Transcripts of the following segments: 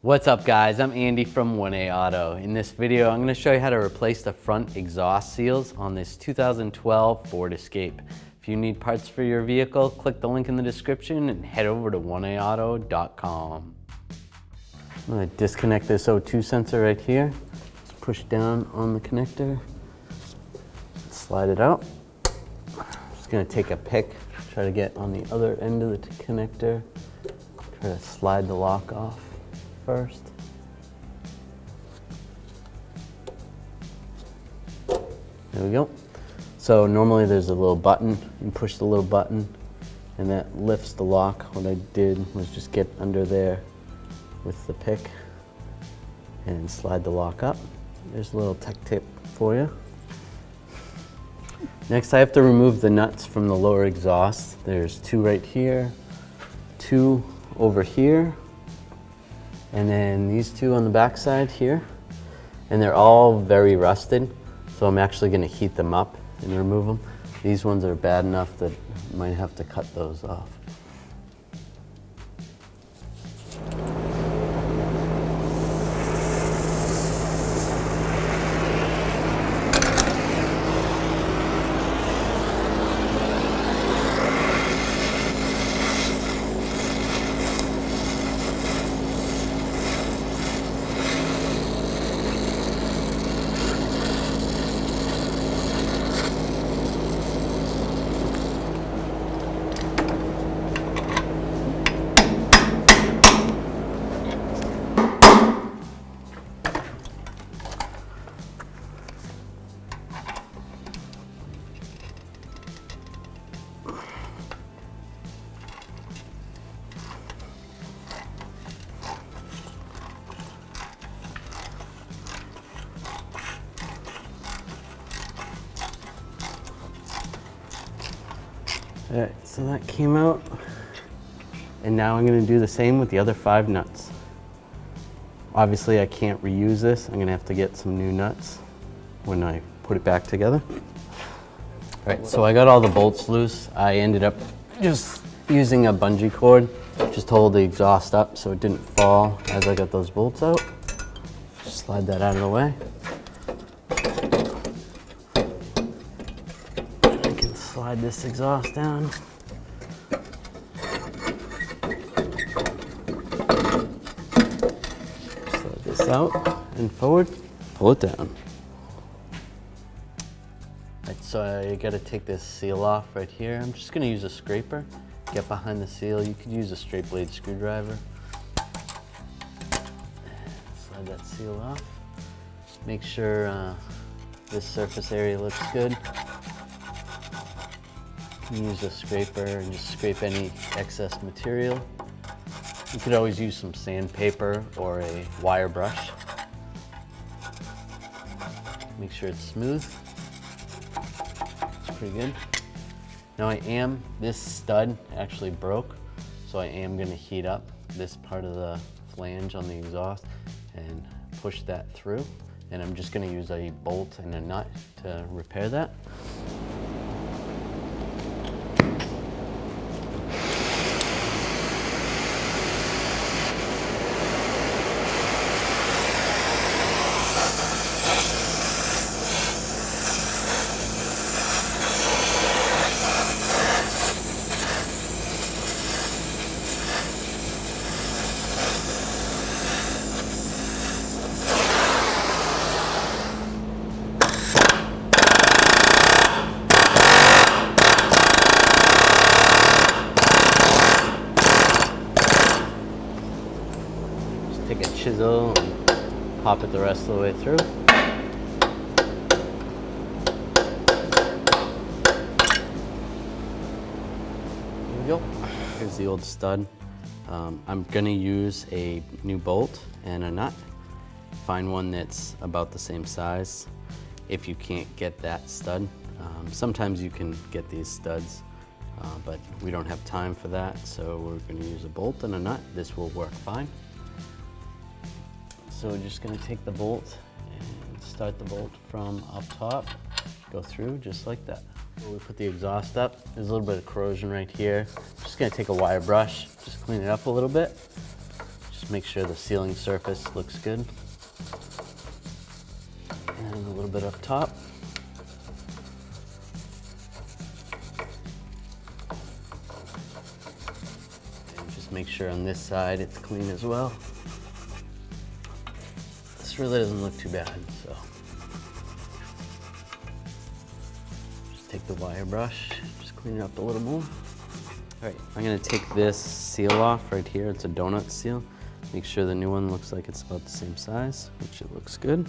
What's up guys, I'm Andy from 1A Auto. In this video, I'm going to show you how to replace the front exhaust seals on this 2012 Ford Escape. If you need parts for your vehicle, click the link in the description and head over to 1aauto.com. I'm going to disconnect this O2 sensor right here. Just push down on the connector, slide it out. I'm just going to take a pick, try to get on the other end of the connector, try to slide the lock off first. There we go. So normally there's a little button. You push the little button and that lifts the lock. What I did was just get under there with the pick and slide the lock up. There's a little tech tip for you. Next I have to remove the nuts from the lower exhaust. There's two right here, two over here, and then these two on the back side here. And they're all very rusted, so I'm actually going to heat them up and remove them. These ones are bad enough that I might have to cut those off. All right, so that came out, and now I'm going to do the same with the other 5 nuts. Obviously I can't reuse this. I'm going to have to get some new nuts when I put it back together. All right, so I got all the bolts loose. I ended up just using a bungee cord just to hold the exhaust up so it didn't fall as I got those bolts out. Just slide that out of the way. Slide this exhaust down. Slide this out and forward, pull it down. Right, so I gotta take this seal off right here. I'm just gonna use a scraper, get behind the seal. You could use a straight blade screwdriver. Slide that seal off. Make sure this surface area looks good. Use a scraper and just scrape any excess material. You could always use some sandpaper or a wire brush. Make sure it's smooth. It's pretty good. Now this stud actually broke, so I am going to heat up this part of the flange on the exhaust and push that through. And I'm just going to use a bolt and a nut to repair that. Take a chisel and pop it the rest of the way through. Here we go. Here's the old stud. I'm going to use a new bolt and a nut. Find one that's about the same size. If you can't get that stud, sometimes you can get these studs, but we don't have time for that, so we're going to use a bolt and a nut. This will work fine. So we're just going to take the bolt and start the bolt from up top, go through just like that. We put the exhaust up. There's a little bit of corrosion right here. Just going to take a wire brush, just clean it up a little bit. Just make sure the sealing surface looks good. And a little bit up top. And just make sure on this side it's clean as well. This really doesn't look too bad, so. Just take the wire brush, just clean it up a little more. All right, I'm gonna take this seal off right here. It's a donut seal. Make sure the new one looks like it's about the same size, which it looks good.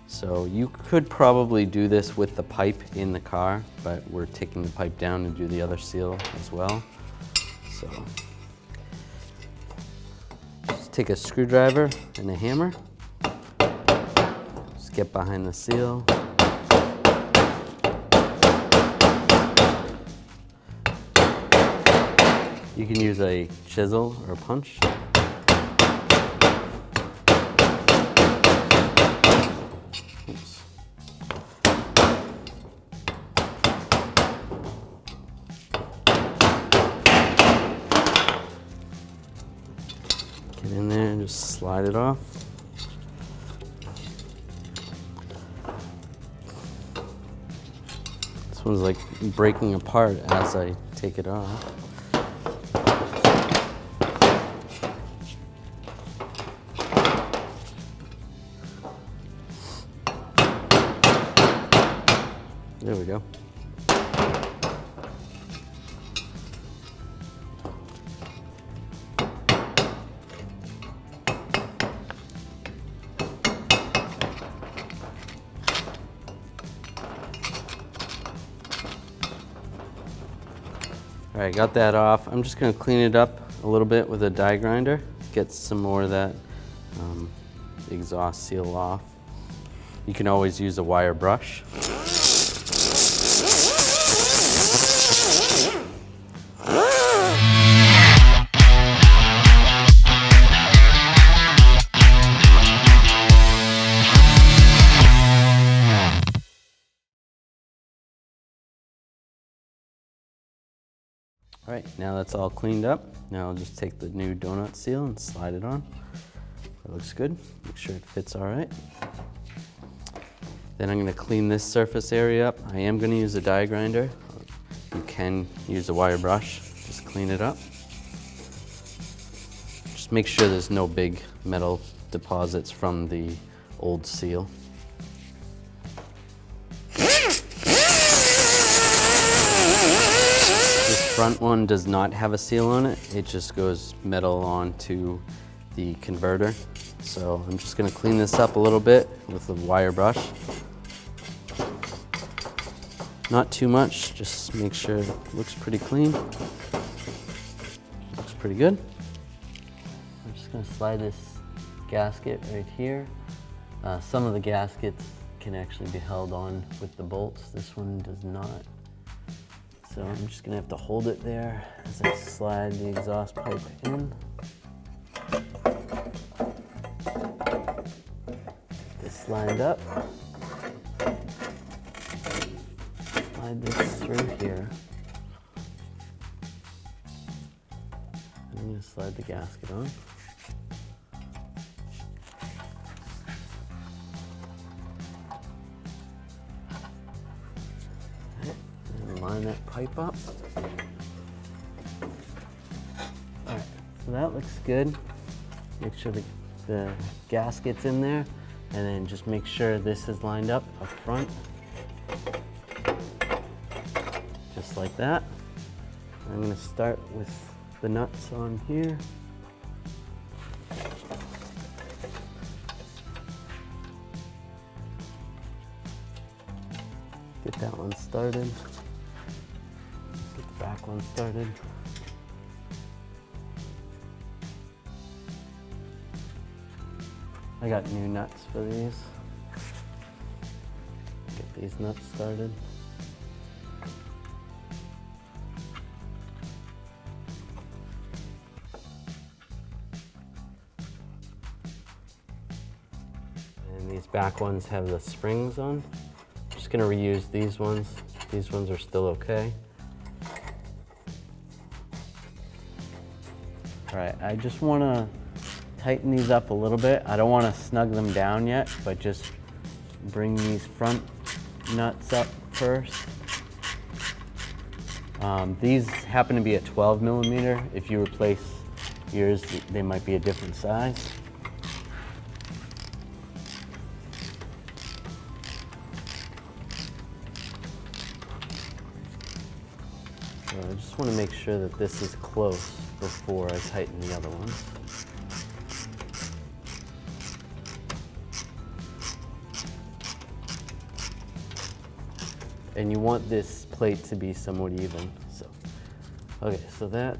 So you could probably do this with the pipe in the car, but we're taking the pipe down to do the other seal as well. So just take a screwdriver and a hammer. Just get behind the seal. You can use a chisel or a punch. Oops. Get in there and just slide it off. This one's like breaking apart as I take it off. There we go. All right, got that off. I'm just gonna clean it up a little bit with a die grinder, get some more of that exhaust seal off. You can always use a wire brush. All right, now that's all cleaned up. Now I'll just take the new donut seal and slide it on. That looks good. Make sure it fits all right. Then I'm gonna clean this surface area up. I am gonna use a die grinder. You can use a wire brush, just clean it up. Just make sure there's no big metal deposits from the old seal. This front one does not have a seal on it. It just goes metal onto the converter. So I'm just gonna clean this up a little bit with a wire brush. Not too much, just make sure it looks pretty clean. Looks pretty good. I'm just gonna slide this gasket right here. Some of the gaskets can actually be held on with the bolts. This one does not. So I'm just gonna have to hold it there as I slide the exhaust pipe in. This lined up. Slide this through here. I'm gonna slide the gasket on. Line that pipe up. All right, so that looks good. Make sure the gasket's in there, and then just make sure this is lined up front. Just like that. I'm gonna start with the nuts on here. Get that one started. Get the back one started. I got new nuts for these. Get these nuts started. And these back ones have the springs on. I'm just gonna reuse these ones. These ones are still okay. All right, I just want to tighten these up a little bit. I don't want to snug them down yet, but just bring these front nuts up first. These happen to be a 12 millimeter. If you replace yours, they might be a different size. So I just want to make sure that this is close before I tighten the other ones. And you want this plate to be somewhat even. So, okay, so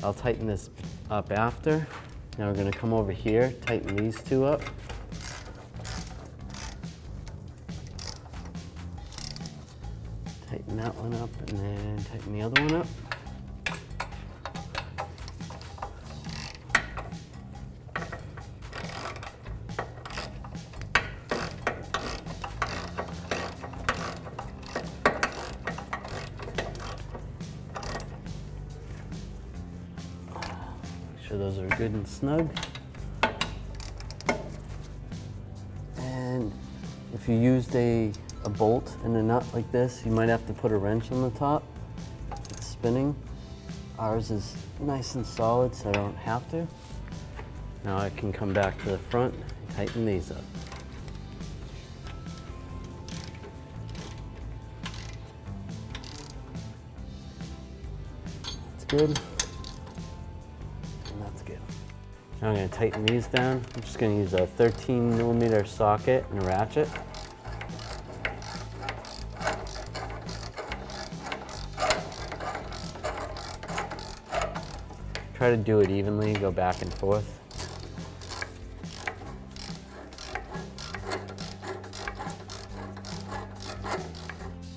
I'll tighten this up after. Now we're gonna come over here, tighten these two up. Tighten that one up and then tighten the other one up. Make sure those are good and snug. And if you used a bolt and a nut like this, you might have to put a wrench on the top. It's spinning. Ours is nice and solid, so I don't have to. Now I can come back to the front and tighten these up. That's good. And that's good. Now I'm going to tighten these down. I'm just going to use a 13 millimeter socket and a ratchet. Try to do it evenly, go back and forth.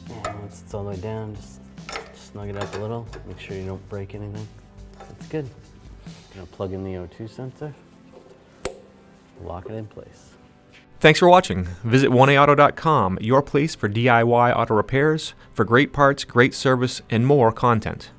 And once it's all the way down, just snug it up a little. Make sure you don't break anything. That's good. Gonna plug in the O2 sensor, lock it in place. Thanks for watching. Visit 1aauto.com, your place for DIY auto repairs, for great parts, great service, and more content.